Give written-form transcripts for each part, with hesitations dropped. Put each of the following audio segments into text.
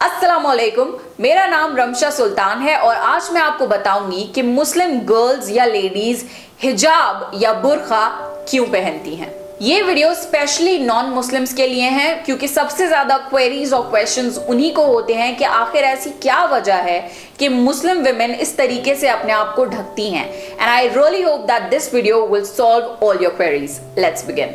अस्सलामुअलैकुम, मेरा नाम रमशा सुल्तान है और आज मैं आपको बताऊंगी कि मुस्लिम गर्ल्स या लेडीज हिजाब या बुर्का क्यों पहनती हैं। ये वीडियो स्पेशली नॉन मुस्लिम्स के लिए है क्योंकि सबसे ज्यादा क्वेरीज और क्वेश्चंस उन्हीं को होते हैं कि आखिर ऐसी क्या वजह है कि मुस्लिम विमेन इस तरीके से अपने आप को ढकती हैं। And I really hope that this video will solve all your queries. Let's begin.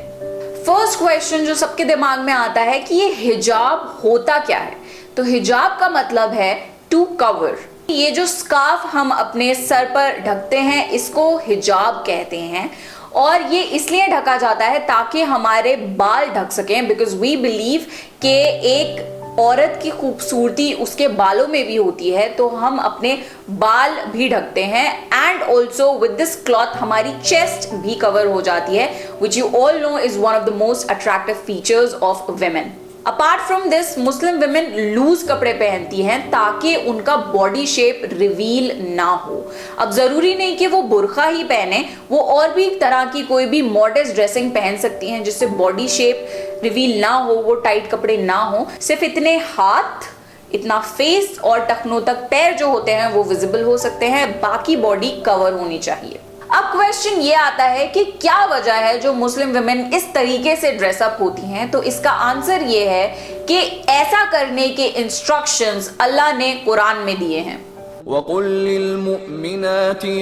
First question जो सबके दिमाग में आता है कि ये हिजाब होता क्या है। तो हिजाब का मतलब है टू कवर। ये जो स्कार्फ हम अपने सर पर ढकते हैं इसको हिजाब कहते हैं और ये इसलिए ढका जाता है ताकि हमारे बाल ढक सकें, बिकॉज वी बिलीव कि एक औरत की खूबसूरती उसके बालों में भी होती है, तो हम अपने बाल भी ढकते हैं। And also with this cloth हमारी चेस्ट भी कवर हो जाती है, which you all know is one of the most attractive features of women. Apart from this Muslim women loose कपड़े पहनती हैं ताकि उनका बॉडी शेप रिवील ना हो। अब जरूरी नहीं कि वो बुर्का ही पहने, वो और भी तरह की कोई भी मॉडर्न ड्रेसिंग पहन सकती हैं जिससे बॉडी शेप रिवील ना हो, वो टाइट कपड़े ना हो। सिर्फ इतने हाथ, इतना फेस और टखनों तक पैर जो होते हैं वो विजिबल हो सकते हैं, बाकी बॉडी कवर होनी चाहिए। अब क्वेश्चन ये आता है कि क्या वजह है जो मुस्लिम विमेन इस तरीके से ड्रेसअप होती हैं। तो इसका आंसर ये है कि ऐसा करने के इंस्ट्रक्शंस अल्लाह ने कुरान में दिए हैं। वक़ुल लिलमुअमिनाति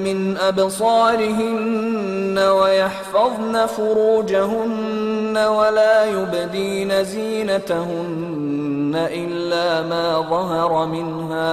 मिन अबसारिहिन्न वयहफ़ज़्न फ़ुरूजहुन्न वला युबदीन ज़ीनतहुन्न इल्ला मा ज़हरा मिन्हा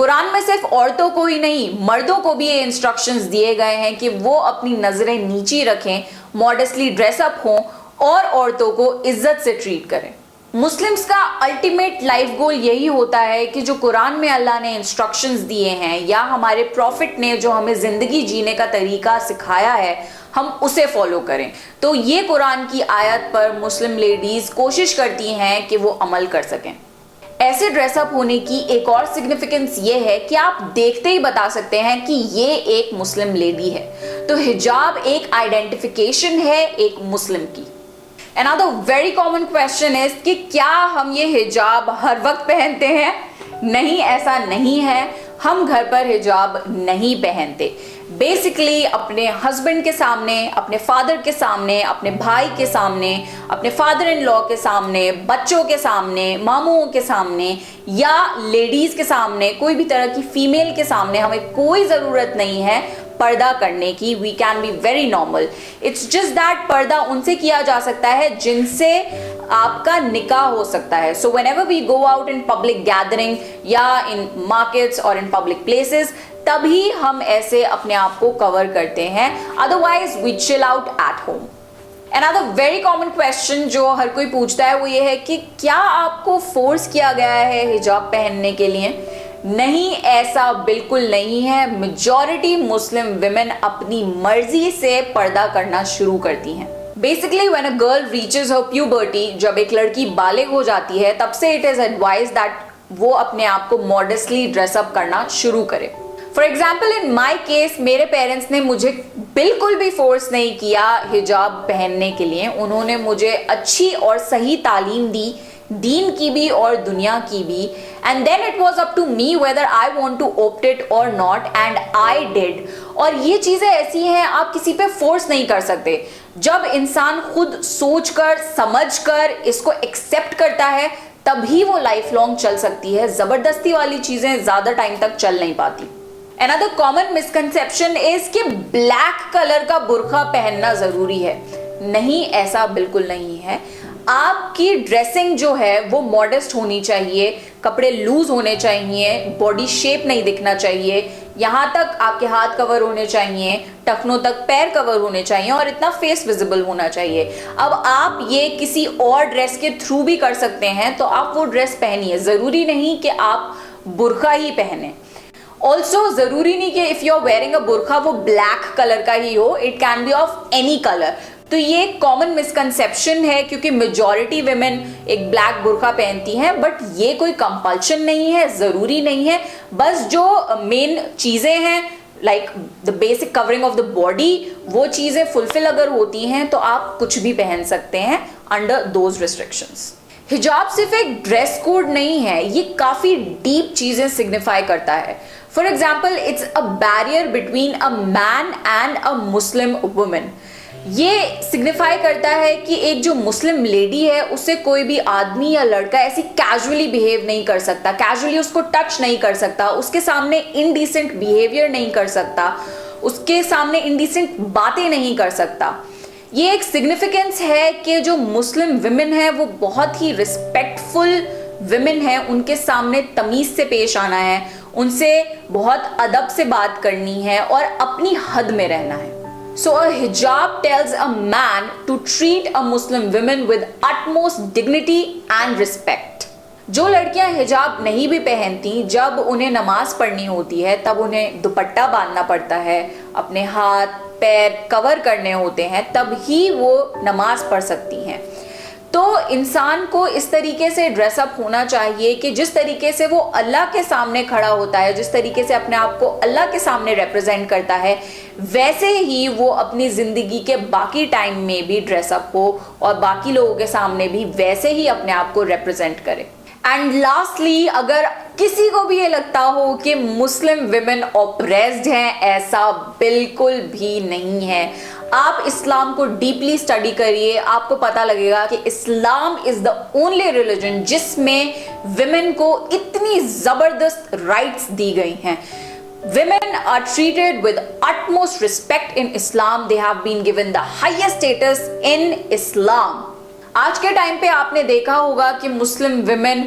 कुरान में सिर्फ औरतों को ही नहीं मर्दों को भी ये इंस्ट्रक्शंस दिए गए हैं कि वो अपनी नजरें नीची रखें, मॉडेस्टली ड्रेसअप हों और औरतों को इज्जत से ट्रीट करें। मुस्लिम्स का अल्टीमेट लाइफ गोल यही होता है कि जो कुरान में अल्लाह ने इंस्ट्रक्शंस दिए हैं या हमारे प्रॉफिट ने जो हमें जिंदगी जीने का तरीका सिखाया है हम उसे फॉलो करें। तो ये कुरान की आयत पर मुस्लिम लेडीज कोशिश करती हैं कि वो अमल कर सकें। ऐसे ड्रेसअप होने की एक और सिग्निफिकेंस ये है कि आप देखते ही बता सकते हैं कि ये एक मुस्लिम लेडी है। तो हिजाब एक आइडेंटिफिकेशन है एक मुस्लिम की। Another very common question is कि क्या हम ये हिजाब हर वक्त पहनते हैं? नहीं, ऐसा नहीं है। हम घर पर हिजाब नहीं पहनते। बेसिकली अपने हस्बैंड के सामने, अपने फादर के सामने, अपने भाई के सामने, अपने फादर इन लॉ के सामने, बच्चों के सामने, मामूओं के सामने या लेडीज के सामने, कोई भी तरह की फीमेल के सामने हमें कोई जरूरत नहीं है पर्दा करने की। We can be very normal. It's just that पर्दा उनसे किया जा सकता है जिनसे आपका निकाह हो सकता है। So whenever we go out in public gathering या इन मार्केट्स और इन पब्लिक प्लेसेस तभी हम ऐसे अपने आप को कवर करते हैं, otherwise we chill out at home. Another very common question जो हर कोई पूछता है वो ये है कि क्या आपको फोर्स किया गया है हिजाब पहनने के लिए? नहीं, ऐसा बिल्कुल नहीं है। मेजॉरिटी मुस्लिम विमेन अपनी मर्जी से पर्दा करना शुरू करती हैं। Basically when a girl reaches her puberty, जब एक लड़की बालिग हो जाती है तब से इट इज एडवाइज दैट वो अपने आप को मॉडेस्टली ड्रेसअप करना शुरू करे। For example in my case मेरे पेरेंट्स ने मुझे बिल्कुल भी फोर्स नहीं किया हिजाब पहनने के लिए। उन्होंने मुझे अच्छी और सही तालीम दी, दीन की भी और दुनिया की भी। And then it was up to me whether I want to opt it और नॉट, एंड आई डिड। और ये चीजें ऐसी हैं आप किसी पे फोर्स नहीं कर सकते। जब इंसान खुद सोचकर समझकर इसको एक्सेप्ट करता है तभी वो लाइफ लॉन्ग चल सकती है। जबरदस्ती वाली चीजें ज्यादा टाइम तक चल नहीं पाती। Another common misconception is कि ब्लैक कलर का बुर्का पहनना जरूरी है। नहीं, ऐसा बिल्कुल नहीं है। आपकी ड्रेसिंग जो है वो मॉडेस्ट होनी चाहिए, कपड़े लूज होने चाहिए, बॉडी शेप नहीं दिखना चाहिए, यहां तक आपके हाथ कवर होने चाहिए, टखनों तक पैर कवर होने चाहिए और इतना फेस विजिबल होना चाहिए। अब आप ये किसी और ड्रेस के थ्रू भी कर सकते हैं, तो आप वो ड्रेस पहनिए, जरूरी नहीं कि आप बुर्का ही पहने। ऑल्सो जरूरी नहीं कि if you are wearing a बुर्का वो ब्लैक कलर का ही हो, it can be of any colour. तो ये कॉमन मिसकंसेप्शन है, क्योंकि मेजॉरिटी विमेन एक ब्लैक बुर्का पहनती हैं, बट ये कोई कंपल्शन नहीं है, जरूरी नहीं है। बस जो मेन चीजें हैं like the basic covering of the body, वो चीजें फुलफिल अगर होती हैं तो आप कुछ भी पहन सकते हैं अंडर दोज रिस्ट्रिक्शंस। हिजाब सिर्फ एक ड्रेस कोड नहीं है, ये काफी डीप चीजें सिग्निफाई करता है। For example, it's a barrier between a man and a Muslim women. ये सिग्निफाई करता है कि एक जो मुस्लिम लेडी है उससे कोई भी आदमी या लड़का ऐसी कैजुअली बिहेव नहीं कर सकता, कैजुअली उसको टच नहीं कर सकता, उसके सामने इनडिसेंट बिहेवियर नहीं कर सकता, उसके सामने इनडिसेंट बातें नहीं कर सकता। ये एक सिग्निफिकेंस है कि जो मुस्लिम विमेन है वो बहुत ही रिस्पेक्टफुल विमेन है, उनके सामने तमीज से पेश आना है, उनसे बहुत अदब से बात करनी है और अपनी हद में रहना है। So a hijab tells a man to treat a Muslim woman with utmost dignity and respect. जो लड़कियां हिजाब नहीं भी पहनती, जब उन्हें नमाज पढ़नी होती है तब उन्हें दुपट्टा बांधना पड़ता है, अपने हाथ पैर कवर करने होते हैं, तब ही वो नमाज पढ़ सकती हैं। तो इंसान को इस तरीके से ड्रेसअप होना चाहिए कि जिस तरीके से वो अल्लाह के सामने खड़ा होता है, जिस तरीके से अपने आप को अल्लाह के सामने रिप्रेजेंट करता है, वैसे ही वो अपनी जिंदगी के बाकी टाइम में भी ड्रेसअप हो और बाकी लोगों के सामने भी वैसे ही अपने आप को रिप्रेजेंट करे। एंड लास्टली, अगर किसी को भी ये लगता हो कि मुस्लिम विमेन ऑप्रेस्ड हैं, ऐसा बिल्कुल भी नहीं है। आप इस्लाम को डीपली स्टडी करिए, आपको पता लगेगा कि Islam is the only religion जिसमें विमेन को इतनी जबरदस्त राइट्स दी गई हैं। Women are treated with utmost respect in Islam. They have been given the highest status in Islam. आज के टाइम पे आपने देखा होगा कि मुस्लिम विमेन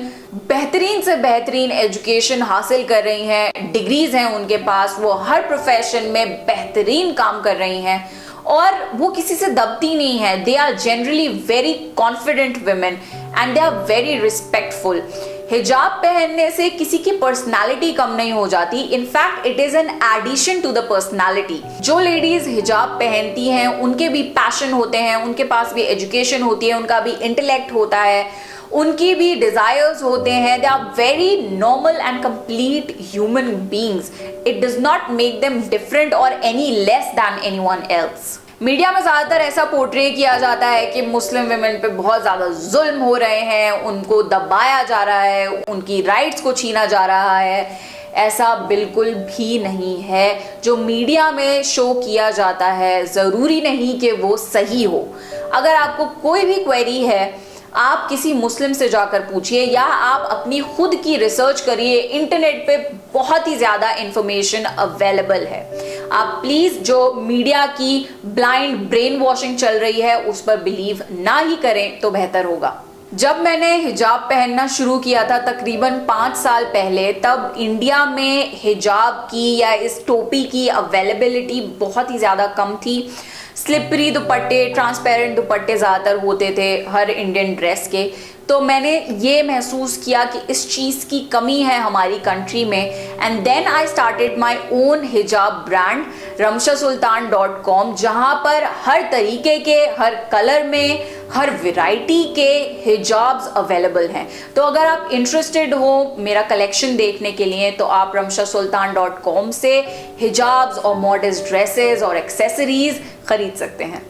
बेहतरीन से बेहतरीन एजुकेशन हासिल कर रही हैं, डिग्रीज हैं उनके पास, वो हर प्रोफेशन में बेहतरीन काम कर रही हैं और वो किसी से दबती नहीं है। They are generally very confident women and they are very respectful. हिजाब पहनने से किसी की पर्सनालिटी कम नहीं हो जाती, in fact it is an addition to the personality. जो लेडीज हिजाब पहनती हैं उनके भी पैशन होते हैं, उनके पास भी एजुकेशन होती है, उनका भी इंटेलेक्ट होता है, उनकी भी डिजायर्स होते हैं। They are very normal and complete human beings. It does not make them different or any less than anyone else. Media में ज्यादातर ऐसा पोर्ट्रे किया जाता है कि मुस्लिम विमेन पे बहुत ज्यादा जुल्म हो रहे हैं, उनको दबाया जा रहा है, उनकी राइट्स को छीना जा रहा है। ऐसा बिल्कुल भी नहीं है। जो मीडिया में शो किया जाता है जरूरी नहीं कि वो सही हो। अगर आपको कोई भी क्वेरी है, आप किसी मुस्लिम से जाकर पूछिए या आप अपनी खुद की रिसर्च करिए। इंटरनेट पे बहुत ही ज्यादा इंफॉर्मेशन अवेलेबल है। आप प्लीज जो मीडिया की ब्लाइंड ब्रेन वॉशिंग चल रही है उस पर बिलीव ना ही करें तो बेहतर होगा। जब मैंने हिजाब पहनना शुरू किया था तकरीबन 5 साल पहले, तब इंडिया में हिजाब की या इस टोपी की अवेलेबिलिटी बहुत ही ज्यादा कम थी। स्लिपरी दुपट्टे, ट्रांसपेरेंट दुपट्टे ज़्यादातर होते थे हर इंडियन ड्रेस के। तो मैंने ये महसूस किया कि इस चीज़ की कमी है हमारी कंट्री में, and then I started my own हिजाब ब्रांड ramshasultan.com, जहाँ पर हर तरीके के, हर कलर में, हर वैरायटी के हिजाब्स अवेलेबल हैं। तो अगर आप इंटरेस्टेड हो मेरा कलेक्शन देखने के लिए तो आप ramshasultan.com से हिजाब्स और मॉडेस्ट ड्रेसेस और एक्सेसरीज खरीद सकते हैं।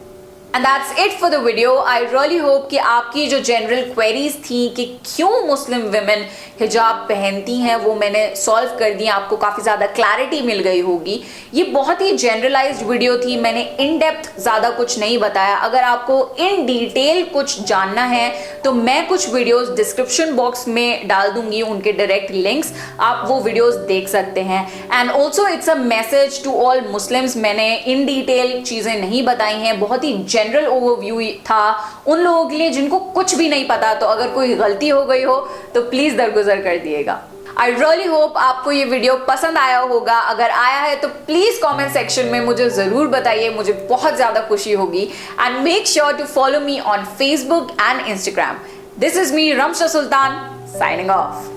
And that's it for the video. I really hope कि आपकी जो जनरल क्वेरीज थी कि क्यों मुस्लिम विमेन हिजाब पहनती हैं वो मैंने सॉल्व कर दी, आपको काफ़ी ज़्यादा क्लैरिटी मिल गई होगी। ये बहुत ही जनरलाइज्ड वीडियो थी, मैंने इन डेप्थ ज़्यादा कुछ नहीं बताया। अगर आपको इन डिटेल कुछ जानना है तो मैं कुछ वीडियोस डिस्क्रिप्शन बॉक्स में डाल दूंगी, उनके डायरेक्ट लिंक्स, आप वो वीडियोस देख सकते हैं। And also it's a message to all Muslims. मैंने इन डिटेल चीज़ें नहीं बताई हैं, बहुत ही जनरल ओवरव्यू था उन लोगों के लिए जिनको कुछ भी नहीं पता। तो अगर कोई गलती हो गई हो तो प्लीज दरगुजर कर दिएगा। आई रियली होप आपको ये वीडियो पसंद आया होगा। अगर आया है तो प्लीज कमेंट सेक्शन में मुझे जरूर बताइए, मुझे बहुत ज्यादा खुशी होगी। And make sure to follow me on Facebook and Instagram. This is me Ramsha Sultan signing of.